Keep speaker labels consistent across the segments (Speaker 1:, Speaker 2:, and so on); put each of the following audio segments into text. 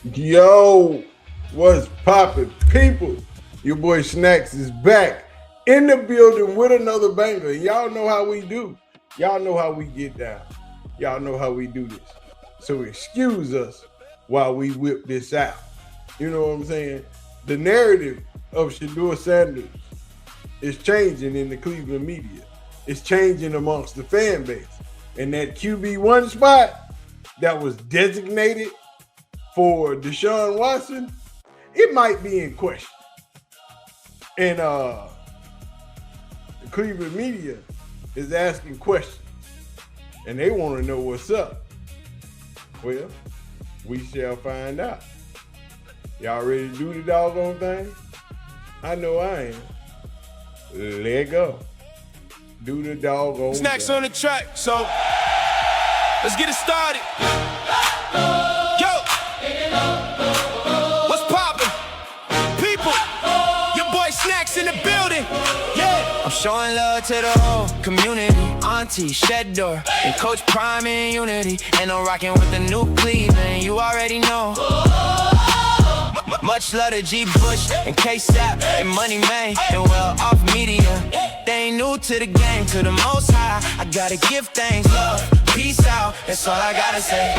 Speaker 1: Yo, what's poppin', people? Your boy Snacks is back in the building with another banger. Y'all know how we do. Y'all know how we get down. Y'all know how we do this. So excuse us while we whip this out. You know what I'm saying? The narrative of Shedeur Sanders is changing in the Cleveland media. It's changing amongst the fan base. And that QB1 spot that was designated for Deshaun Watson, it might be in question. And the Cleveland media is asking questions. And they want to know what's up. Well, we shall find out. Y'all ready to do the doggone thing? I know I am. Let go. Do the doggone
Speaker 2: Snacks
Speaker 1: thing.
Speaker 2: on the track, so let's get it started. Yo, what's poppin'? People, your boy Snacks in the building. Yeah, I'm showing love to the whole community. Auntie, Shedeur, and Coach Prime in unity. And I'm rocking with the new Cleveland, you already know. Much love to G Bush and K-Sap and Money Man and well off media. They ain't new to the game, to the most high. I gotta give thanks, love, peace out. That's all I gotta say.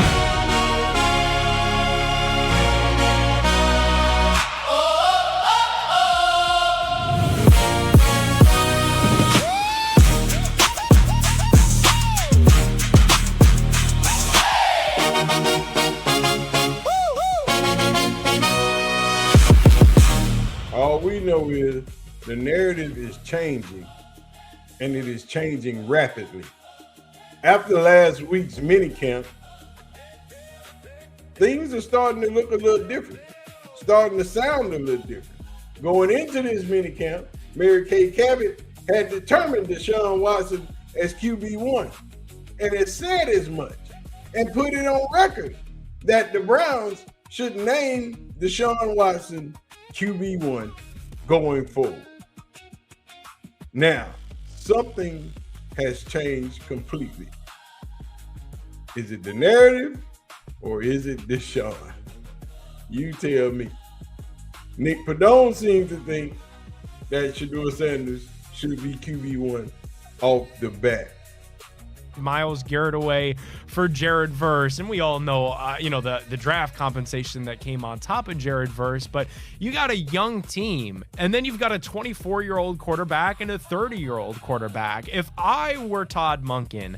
Speaker 1: All we know is the narrative is changing, and it is changing rapidly. After last week's minicamp, things are starting to look a little different, starting to sound a little different. Going into this minicamp, Mary Kay Cabot had determined Deshaun Watson as QB1, and it said as much, and put it on record that the Browns should name Deshaun Watson QB1 going forward. Now, something has changed completely. Is it the narrative or is it Deshaun? You tell me. Nick Padone seems to think that Shedeur Sanders should be QB1 off the bat.
Speaker 3: Myles Garrett away for Jared Verse, and we all know the draft compensation that came on top of Jared Verse, but you got a young team, and then you've got a 24-year-old quarterback and a 30-year-old quarterback. If I were Todd Monken,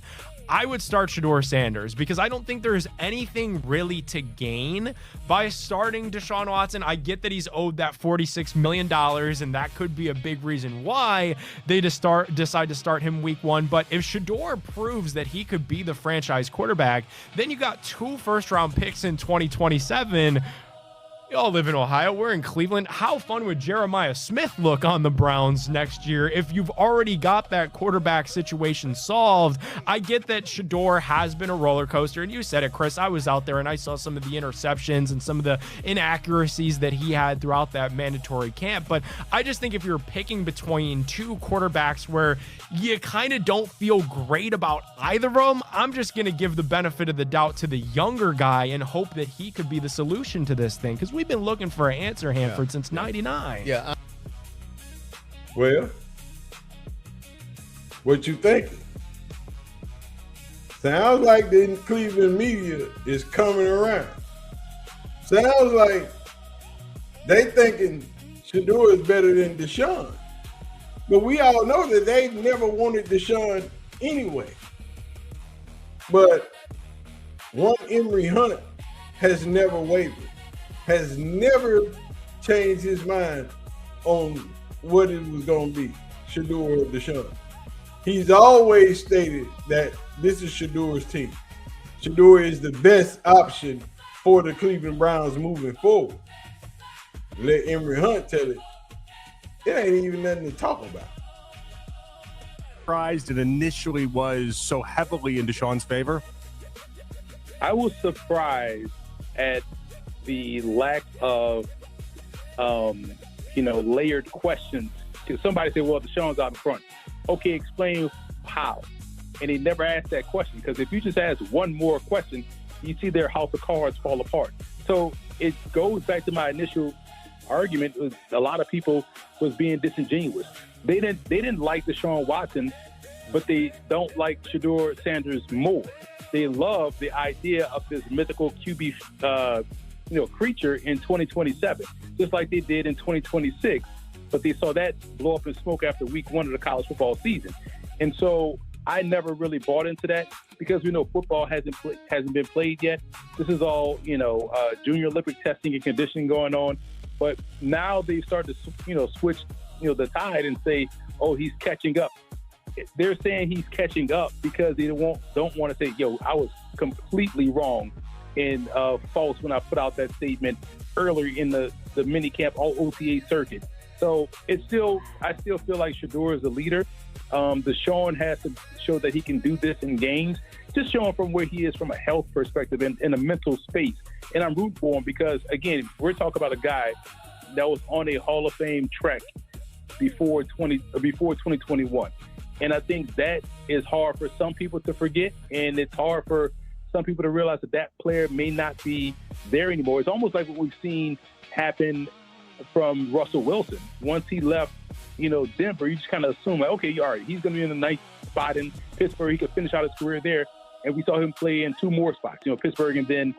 Speaker 3: I would start Shedeur Sanders because I don't think there's anything really to gain by starting Deshaun Watson. I get that he's owed that $46 million, and that could be a big reason why they decide to start him week one. But if Shedeur proves that he could be the franchise quarterback, then you got 2 first-round picks in 2027. We all live in Ohio. We're in Cleveland. How fun would Jeremiah Smith look on the Browns next year if you've already got that quarterback situation solved? I get that Shedeur has been a roller coaster, and you said it, Chris. I was out there, and I saw some of the interceptions and some of the inaccuracies that he had throughout that mandatory camp. But I just think if you're picking between 2 quarterbacks where you kind of don't feel great about either of them, I'm just going to give the benefit of the doubt to the younger guy and hope that he could be the solution to this thing, because we've been looking for an answer, Hanford, since 99.
Speaker 4: Yeah.
Speaker 1: Well, what you thinking? Sounds like the Cleveland media is coming around. Sounds like they thinking Shedeur is better than Deshaun. But we all know that they never wanted Deshaun anyway. But one Emory Hunt has never wavered, has never changed his mind on what it was going to be, Shedeur or Deshaun. He's always stated that this is Shedeur's team. Shedeur is the best option for the Cleveland Browns moving forward. Let Emory Hunt tell it. It ain't even nothing to talk about.
Speaker 5: Surprised it initially was so heavily in Deshaun's favor?
Speaker 6: I was surprised at the lack of, layered questions. Somebody said, well, Deshaun's out in front. Okay, explain how. And he never asked that question, because if you just ask one more question, you see their house of cards fall apart. So it goes back to my initial argument. Was a lot of people was being disingenuous. They didn't like Deshaun Watson, but they don't like Shedeur-Sanders more. They love the idea of this mythical QB, creature in 2027, just like they did in 2026. But they saw that blow up in smoke after week 1 of the college football season. And so I never really bought into that because we know football hasn't been played yet. This is all, junior Olympic testing and conditioning going on. But now they start to, switch, the tide and say, oh, he's catching up. They're saying he's catching up because they don't want to say, yo, I was completely wrong and false when I put out that statement earlier in the mini camp, all OTA circuit. So I still feel like Shedeur is a leader. Deshaun has to show that he can do this in games, just showing from where he is from a health perspective and in a mental space. And I'm rooting for him because, again, we're talking about a guy that was on a Hall of Fame trek before 2021. And I think that is hard for some people to forget, and it's hard for some people to realize that player may not be there anymore. It's almost like what we've seen happen from Russell Wilson. Once he left, Denver, you just kind of assume, like, okay, all right, he's going to be in a nice spot in Pittsburgh. He could finish out his career there. And we saw him play in 2 more spots, Pittsburgh and then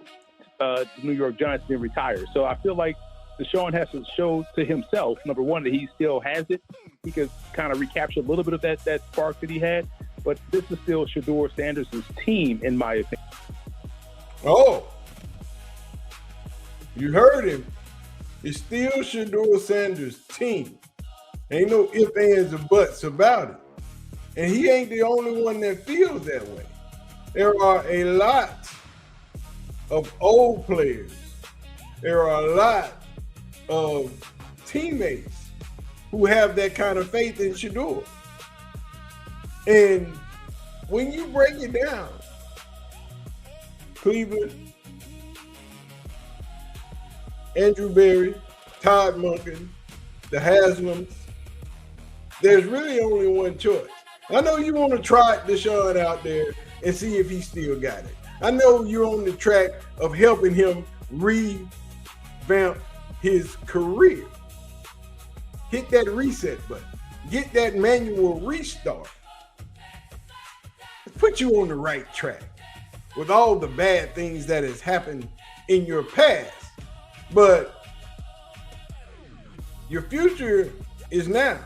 Speaker 6: the New York Giants being retired. So I feel like Deshaun has to show to himself, number one, that he still has it. He could kind of recapture a little bit of that spark that he had. But this is still Shedeur-Sanders' team, in my opinion.
Speaker 1: Oh, you heard him. It's still Shedeur-Sanders' team. Ain't no ifs, ands, or buts about it. And he ain't the only one that feels that way. There are a lot of old players. There are a lot of teammates who have that kind of faith in Shedeur. And when you break it down, Cleveland, Andrew Berry, Todd Monken, the Haslams, there's really only one choice. I know you want to try Deshaun out there and see if he still got it. I know you're on the track of helping him revamp his career. Hit that reset button. Get that manual restart. Put you on the right track with all the bad things that has happened in your past. But your future is now.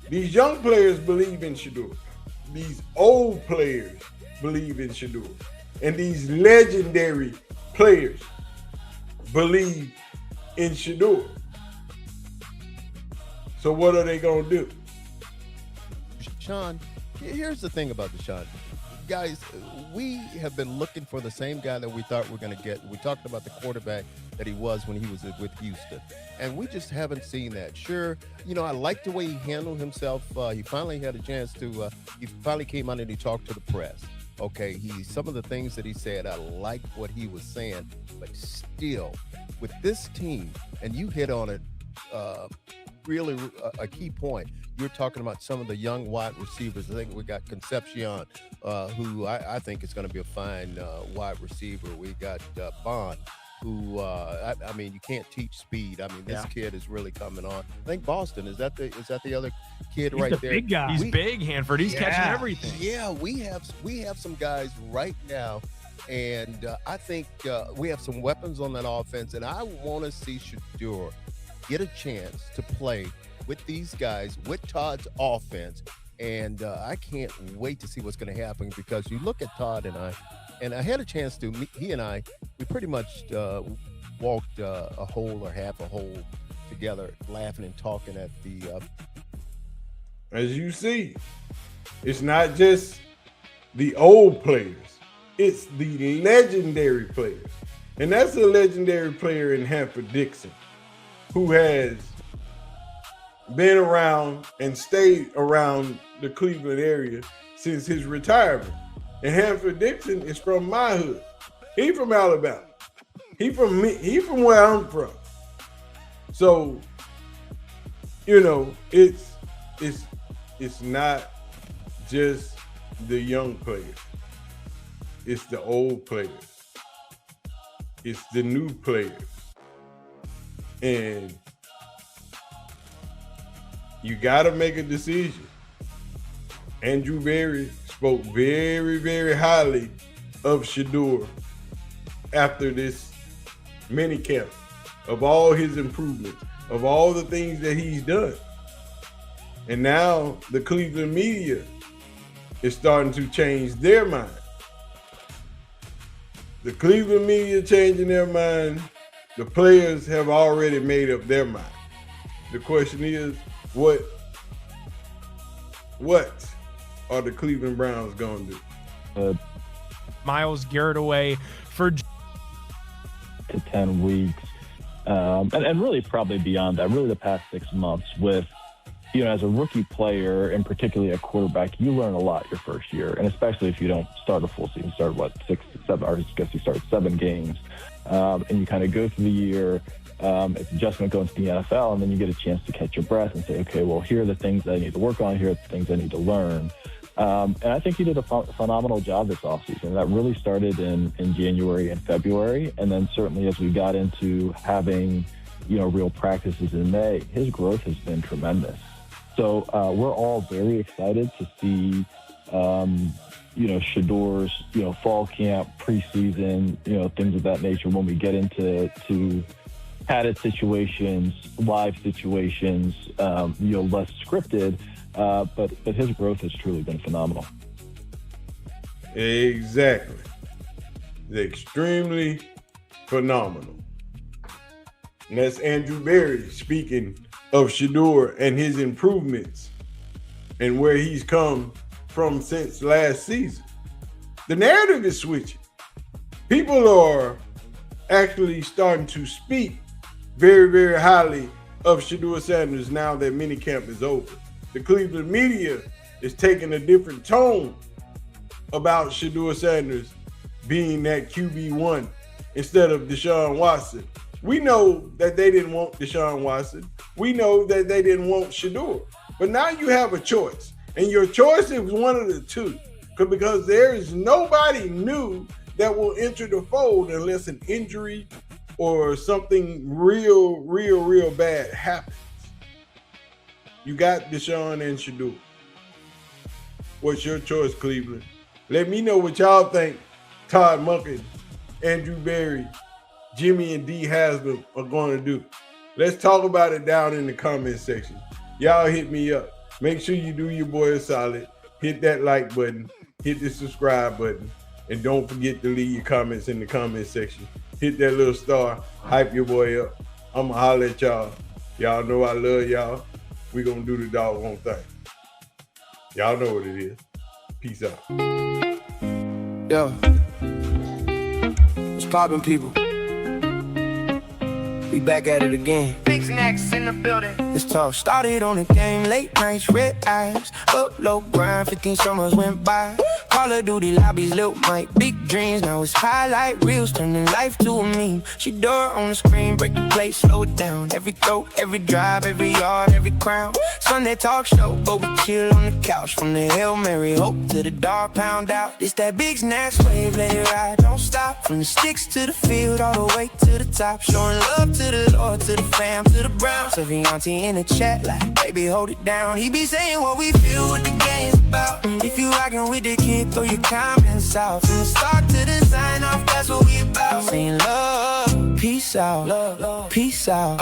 Speaker 1: These young players believe in Shedeur. These old players believe in Shedeur. And these legendary players believe in Shedeur. So what are they going to do?
Speaker 4: Sean, here's the thing about Deshaun. Guys, we have been looking for the same guy that we thought we were going to get. We talked about the quarterback that he was when he was with Houston, and we just haven't seen that. Sure, I like the way he handled himself. He finally had a chance to, he finally came out and he talked to the press. Okay, some of the things that he said, I like what he was saying, but still, with this team, and you hit on it, really a key point. You're talking about some of the young wide receivers. I think we got Concepcion, who I think is going to be a fine wide receiver. We got Bond, who you can't teach speed. This kid is really coming on. I think Boston is that the other kid. He's right there.
Speaker 3: Big guy. He's big, Hanford. He's catching everything.
Speaker 4: Yeah, we have some guys right now, and I think we have some weapons on that offense. And I want to see Shedeur get a chance to play with these guys, with Todd's offense. And I can't wait to see what's going to happen, because you look at Todd and I had a chance to meet, he and I, we pretty much walked a whole or half a whole together, laughing and talking at the.
Speaker 1: As you see, it's not just the old players, it's the legendary players. And that's a legendary player in Hanford Dixon, who has been around and stayed around the Cleveland area since his retirement. And Hanford Dixon is from my hood. He from Alabama. He from me. He from where I'm from. So, it's not just the young players. It's the old players. It's the new players. And you got to make a decision. Andrew Berry spoke very, very highly of Shedeur after this mini camp, of all his improvements, of all the things that he's done. And now the Cleveland media is starting to change their mind. The Cleveland media changing their mind. The players have already made up their mind. The question is, what are the Cleveland Browns going to do?
Speaker 3: Myles Garrett away for
Speaker 7: to 10 weeks, and really probably beyond that, really the past 6 months with, as a rookie player and particularly a quarterback, you learn a lot your first year, and especially if you don't start a full season, start 6, 7, or I guess you start 7 games, and you kind of go through the year. It's adjustment going to the NFL, and then you get a chance to catch your breath and say, okay, well, here are the things that I need to work on, here are the things I need to learn. And I think he did a phenomenal job this offseason. That really started in January and February, and then certainly as we got into having, real practices in May, his growth has been tremendous. So we're all very excited to see, Shedeur's, fall camp, preseason, things of that nature when we get into padded situations, live situations, less scripted. But his growth has truly been phenomenal.
Speaker 1: Exactly. Extremely phenomenal. And that's Andrew Berry speaking of Shedeur and his improvements and where he's come from since last season. The narrative is switching. People are actually starting to speak very, very highly of Shedeursanders now that minicamp is over. The Cleveland media is taking a different tone about Shedeursanders being that QB1 instead of Deshaun Watson. We know that they didn't want Deshaun Watson. We know that they didn't want Shedeur. But now you have a choice. And your choice is one of the two. Because there is nobody new that will enter the fold unless an injury or something real bad happens. You got Deshaun and Shedeur. What's your choice, Cleveland? Let me know what y'all think Todd Monken, Andrew Berry, Jimmy, and D. Haslam are going to do. Let's talk about it down in the comment section. Y'all hit me up. Make sure you do your boy a solid. Hit that like button. Hit the subscribe button. And don't forget to leave your comments in the comment section. Hit that little star. Hype your boy up. I'ma holler at y'all. Y'all know I love y'all. We gonna do the doggone thing. Y'all know what it is. Peace out.
Speaker 2: Yo, what's poppin', people? We back at it again. Big snacks in the building. This talk started on the game, late nights, red eyes, up low grind, 15 summers went by. Call of Duty lobbies, Lil Mike, big dreams. Now it's highlight reels, turning life to a meme. Shedeur on the screen, break the plate, slow it down. Every throw, every drive, every yard, every crown. Sunday talk show, but we chill on the couch. From the Hail Mary, hope to the dog pound out. It's that big snacks wave, let it ride, don't stop. From the sticks to the field, all the way to the top. Showing love to the Lord, to the fam, to the Browns. Serving auntie in the chat like, baby, hold it down. He be saying what we feel, what the game's about. If you rockin' with the kid, throw your comments out. From the start to the sign off, that's what we about. Saying love, peace out, love, peace out.